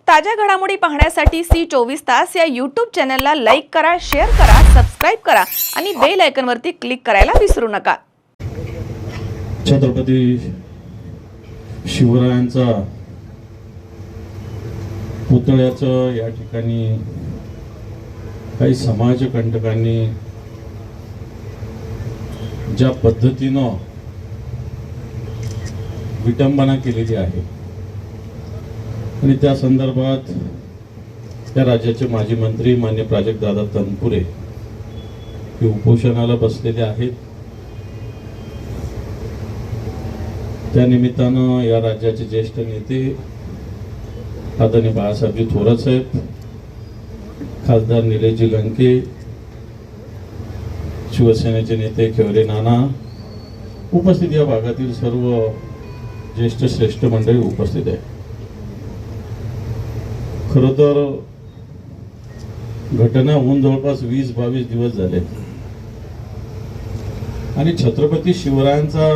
ताज्या घडामोडी पाहण्यासाठी सी24 तास या यूट्यूब चॅनलला लाईक करा, शेअर करा, सबस्क्राइब करा आणि बेल आयकॉनवरती क्लिक करायला विसरू नका। छत्रपती शिवरायांचा पुतळ्याचं या ठिकाणी काही समाजकंटकांनी ज्या पद्धतीनं विटंबना केलेली आहे आणि त्या संदर्भात त्या राज्याचे माजी मंत्री माननीय प्राजक्तदादा तनपुरे हे उपोषणाला बसलेले आहेत। त्या निमित्तानं या राज्याचे ज्येष्ठ नेते आदरणीय बाळासाहेबजी थोरात साहेब, खासदार निलेशजी लंके, शिवसेनेचे नेते खेवरे नाना उपस्थित, या भागातील सर्व ज्येष्ठ श्रेष्ठ मंडळी उपस्थित आहे। खरं तर घटना होऊन जवळपास 20-22 दिवस झाले आणि छत्रपती शिवरायांचा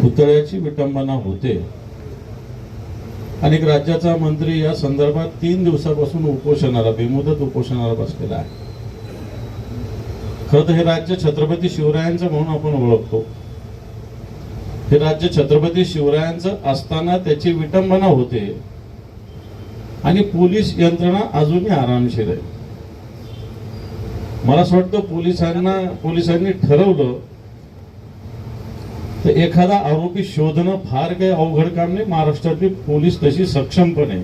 पुतळ्याची विटंबना होते आणि राज्याचा मंत्री या संदर्भात 3 दिवसापासून उपोषणाला, बेमुदत उपोषणाला बसलेला आहे। खरं तर हे राज्य छत्रपती शिवरायांचं म्हणून आपण ओळखतो। हे राज्य छत्रपती शिवरायांचं असताना त्याची विटंबना होते आणि पोलीस यंत्रणा अजूनही आरामशीर आहे। मला असं वाटतं पोलिसांनी ठरवलं तर एखादा आरोपी शोधणं फार काही अवघड काम नाही। महाराष्ट्रातली पोलीस तशी सक्षम पण आहे।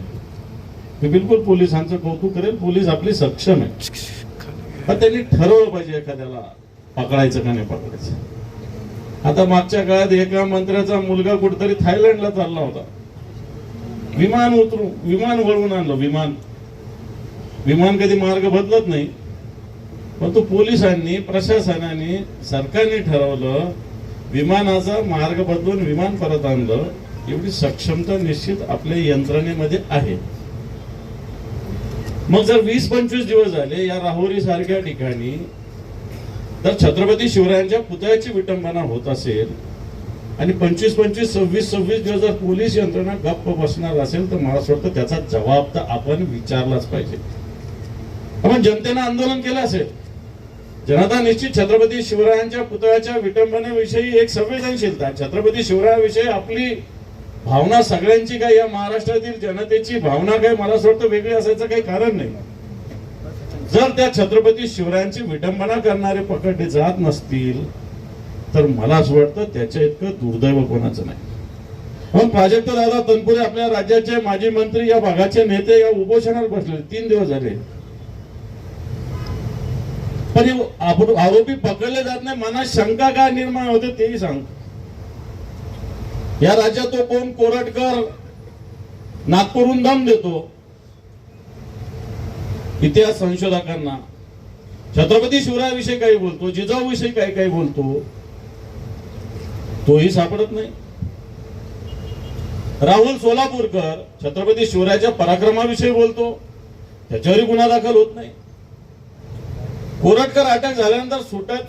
मी बिलकुल पोलिसांचं कौतुक करेल, पोलीस आपली सक्षम आहे, पण त्यांनी ठरवलं पाहिजे एखाद्याला पकडायचं का नाही पकडायचं। आता मागच्या काळात एका मंत्र्याचा मुलगा कुठेतरी थायलंडला चालला होता, विमान वळवून आणलं। विमान कधी मार्ग बदलत नाही, पण तो पोलिसांनी, प्रशासनाने, सरकारने ठरवलं विमानाचा मार्ग बदलून विमान परत आणलं। एवढी सक्षमता निश्चित आपल्या यंत्रणेमध्ये आहे। मग जर 20-25 दिवस झाले या राहुरी सारख्या ठिकाणी तर छत्रपती शिवरायांच्या पुतळ्याची विटंबना होत असेल आणि 25-25, 26-26 दिवस जर पोलीस यंत्रणा गप्प बसणार असेल तर मला असं वाटतं त्याचा जबाब तर आपण विचारलाच पाहिजे। आपण जनतेनं आंदोलन केलं असेल, जनता निश्चित छत्रपती शिवरायांच्या पुतळ्याच्या विटंबनेविषयी एक संवेदनशीलता, छत्रपती शिवरायाविषयी आपली भावना सगळ्यांची काय, या महाराष्ट्रातील जनतेची भावना काय, मला असं वाटतं वेगळी असायचं काही कारण नाही। जर त्या छत्रपती शिवरायांची विटंबना करणारे पकडले जात नसतील तर मला असं वाटतं त्याच्या इतकं दुर्दैव कोणाचं नाही। मग प्राजक्तदादा तनपुरे आपल्या राज्याचे माजी मंत्री, या भागाचे नेते या उपोषणावर बसले 3 दिवस झाले, पण आरोपी पकडले जात नाही। मनात शंका काय निर्माण होते तेही सांगतो। या राज्यात तो कोण कोरटकर नागपूरहून दम देतो इतिहास संशोधकांना, छत्रपती शिवरायाविषयी काही बोलतो, जिजाऊविषयी काही बोलतो, तोही सापडत नाही। राहुल सोलापूरकर छत्रपती शिवरायाच्या पराक्रमाविषयी बोलतो, त्याच्यावरही गुन्हा दाखल होत नाही। कोरटकर अटक झाल्यानंतर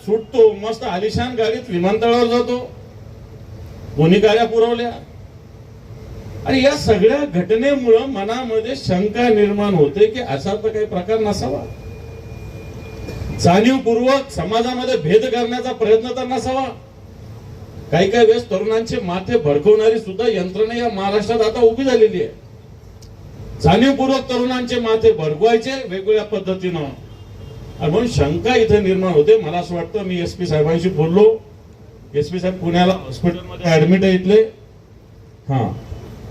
सुटतो, मस्त आलिशान गाडीत विमानतळावर जातो, कोणी गाड्या पुरवल्या। आणि या सगळ्या घटनेमुळे मनामध्ये शंका निर्माण होते की असा तर काही प्रकार नसावा, जाणीवपूर्वक समाजामध्ये भेद करण्याचा प्रयत्न तर नसावा। काही वेळेस तरुणांचे माथे भडकवणारी सुद्धा यंत्रणा या महाराष्ट्रात आता उभी झालेली आहे। जाणीवपूर्वक तरुणांचे माथे भडकवायचे वेगवेगळ्या पद्धतीनं, म्हणून शंका इथे निर्माण होते। मला असं वाटतं, मी एसपी साहेबांशी बोललो, एसपी साहेब पुण्याला हॉस्पिटलमध्ये ऍडमिट आहे इथले,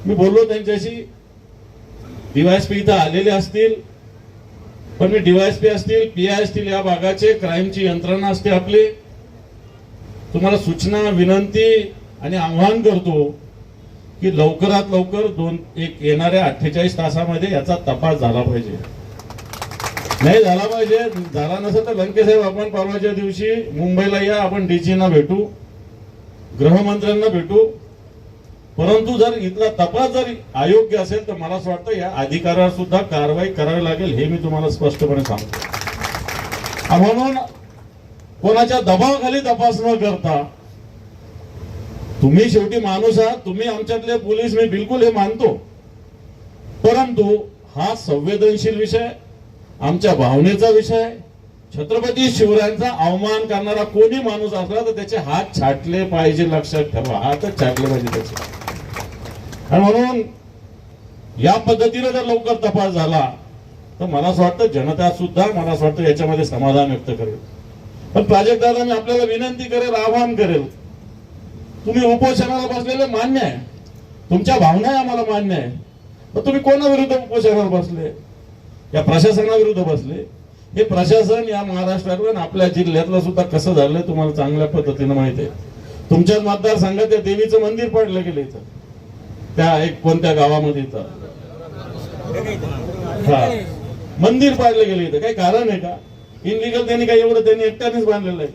मी बोललो त्यांच्याशी। डीवायएसपी इथं आलेले असतील, पण मी डीवायएसपी असतील, पीआय असतील, या भागाचे क्राईमची यंत्रणा असते आपली, तुम्हाला सूचना, विनंती आणि आव्हान करतो की लवकरात लवकर येणाऱ्या 48 तासामध्ये याचा तपास झाला पाहिजे। नाही झाला पाहिजे, झाला नसेल तर लंके साहेब आपण परवाच्या दिवशी मुंबईला या, आपण डीजीना भेटू, गृहमंत्र्यांना भेटू, परंतु जर इथला तपास जर अयोग्य असेल तर मला असं वाटतं या अधिकाऱ्यावर सुद्धा कारवाई करावी लागेल, हे मी तुम्हाला स्पष्टपणे सांगतो। म्हणून कोणाच्या दबावाखाली तपास न करता तुम्ही शेवटी माणूस आहात, तुम्ही आमच्यातले पोलीस, मी बिलकुल हे मानतो, परंतु हा संवेदनशील विषय, आमच्या भावनेचा विषय, छत्रपती शिवरायांचा अवमान करणारा कोणी माणूस असला तर त्याचे हात छाटले पाहिजे, लक्षात ठेवा, हातच छाटले पाहिजे त्याचे. आणि म्हणून या पद्धतीने जर लवकर तपास झाला तर मला असं वाटतं जनता सुद्धा मला असं वाटतं याच्यामध्ये समाधान व्यक्त करेल. पण प्राजक्त दादा, मी आपल्याला विनंती करेल, आवाहन करेल, तुम्ही उपोषणाला बसलेले मान्य आहे, तुमच्या भावना आम्हाला मान्य आहे, पण तुम्ही कोणाविरुद्ध उपोषणाला बसले? या प्रशासनाविरुद्ध बसले. हे प्रशासन या महाराष्ट्रातलं आणि आपल्या जिल्ह्यातलं सुद्धा कसं झालंय तुम्हाला चांगल्या पद्धतीने माहिती आहे. तुमच्याच मतदारसंघात त्या देवीचं मंदिर पाडलं गेलं इथं, त्या एक कोणत्या गावामध्ये इथं मंदिर पाडलं गेलं इथं. काही कारण आहे का? इनलिगल त्यांनी काही एवढं त्यांनी एकट्यानेच बांधलेलं आहे.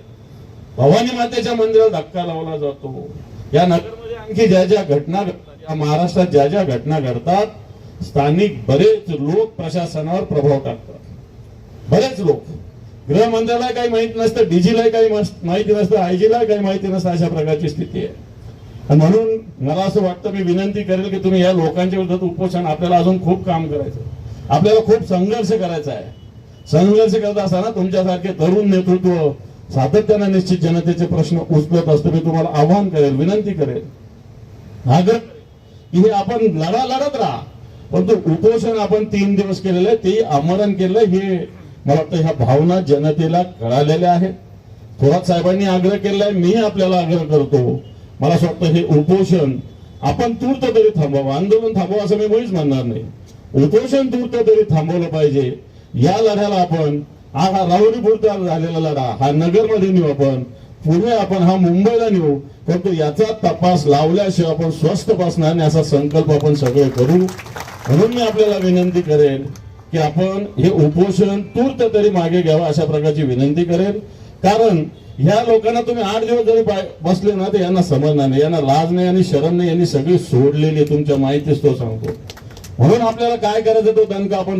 भवानी मातेच्या मंदिराला धक्का लावला जातो. या नगरमध्ये आणखी ज्या ज्या घटना घडतात, या महाराष्ट्रात ज्या ज्या घटना घडतात, स्थानिक बरेच लोक प्रशासनावर प्रभाव टाकतात. बरेच लोक, गृहमंत्र्याला काही माहित नसतं, डीजीला काही माहिती नसतं, आयजीला काही माहिती नसतं, अशा प्रकारची स्थिती आहे. आणि म्हणून मला असं वाटतं, मी विनंती करेल की तुम्ही या लोकांच्या विरोधात उपोषण, आपल्याला अजून खूप काम करायचं, आपल्याला खूप संघर्ष करायचा आहे. संघर्ष करत असताना तुमच्यासारखे तरुण नेतृत्व सातत्याने निश्चित जनतेचे प्रश्न उचलत असतो. मी तुम्हाला आवाहन करेल, विनंती करेल, आग्रह की हे आपण लढा लढत राहा. परंतु उपोषण आपण 3 दिवस केलेलं आहे, ते आमरण केलं, हे मला वाटतं ह्या भावना जनतेला कळालेल्या आहेत. थोरात साहेबांनी आग्रह केलाय, मी आपल्याला आग्रह करतो. मला असं वाटतं हे उपोषण आपण तूर्त तरी थांबवावं, आंदोलन थांबवा असं मी मुळीच म्हणणार नाही. उपोषण तूर्त तरी थांबवलं पाहिजे. या लढ्याला आपण हा राहुरीपुरता झालेला लढा हा नगरमध्ये नेऊ, आपण पुढे आपण हा मुंबईला नेऊ. फक्त याचा तपास लावल्याशिवाय आपण स्वस्थ बसणार नाही, असा संकल्प आपण सगळे करू. म्हणून मी आपल्याला विनंती करेल की आपण हे उपोषण तूर्त तरी मागे घ्यावं, अशा प्रकारची विनंती करेल. कारण ह्या लोकांना तुम्ही 8 दिवस जरी बसले ना तर यांना समजणार नाही, यांना लाज नाही आणि शरम नाही, यांनी सगळी सोडलेली तुमच्या माहितीच तो सांगतो. म्हणून आपल्याला काय करायचं तो दणका आपण